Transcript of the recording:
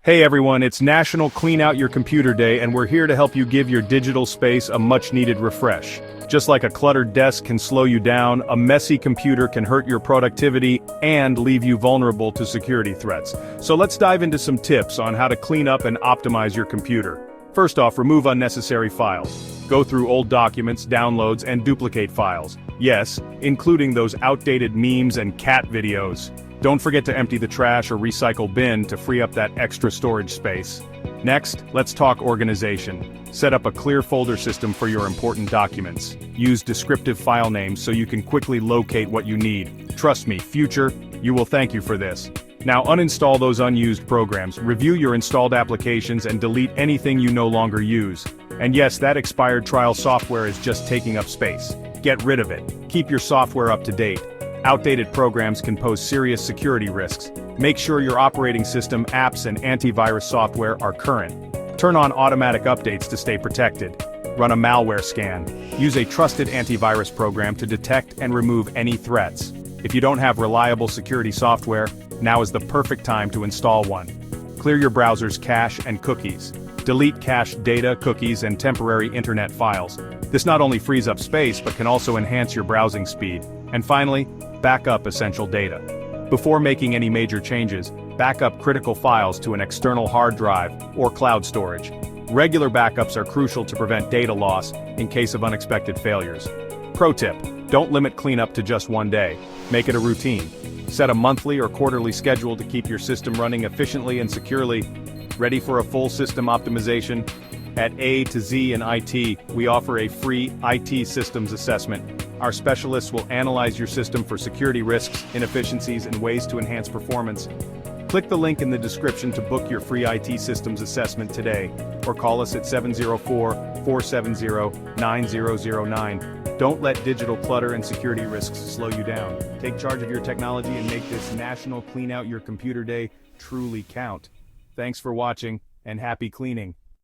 Hey everyone, it's National Clean Out Your Computer Day and we're here to help you give your digital space a much-needed refresh. Just like a cluttered desk can slow you down, a messy computer can hurt your productivity and leave you vulnerable to security threats. So let's dive into some tips on how to clean up and optimize your computer. First off, remove unnecessary files. Go through old documents, downloads, and duplicate files. Yes, including those outdated memes and cat videos. Don't forget to empty the trash or recycle bin to free up that extra storage space. Next, let's talk organization. Set up a clear folder system for your important documents. Use descriptive file names so you can quickly locate what you need. Trust me, future, you will thank you for this. Now uninstall those unused programs, review your installed applications and delete anything you no longer use. And yes, that expired trial software is just taking up space. Get rid of it. Keep your software up to date. Outdated programs can pose serious security risks. Make sure your operating system, apps, and antivirus software are current. Turn on automatic updates to stay protected. Run a malware scan. Use a trusted antivirus program to detect and remove any threats. If you don't have reliable security software, now is the perfect time to install one. Clear your browser's cache and cookies. Delete cached data, cookies, and temporary internet files. This not only frees up space but can also enhance your browsing speed. And finally, back up essential data. Before making any major changes, back up critical files to an external hard drive or cloud storage. Regular backups are crucial to prevent data loss in case of unexpected failures. Pro tip: don't limit cleanup to just one day. Make it a routine. Set a monthly or quarterly schedule to keep your system running efficiently and securely. Ready for a full system optimization? At AtoZinIT, we offer a free IT systems assessment. Our specialists will analyze your system for security risks, inefficiencies, and ways to enhance performance. Click the link in the description to book your free IT systems assessment today, or call us at 704-470-9009. Don't let digital clutter and security risks slow you down. Take charge of your technology and make this National Clean Out Your Computer Day truly count. Thanks for watching, and happy cleaning.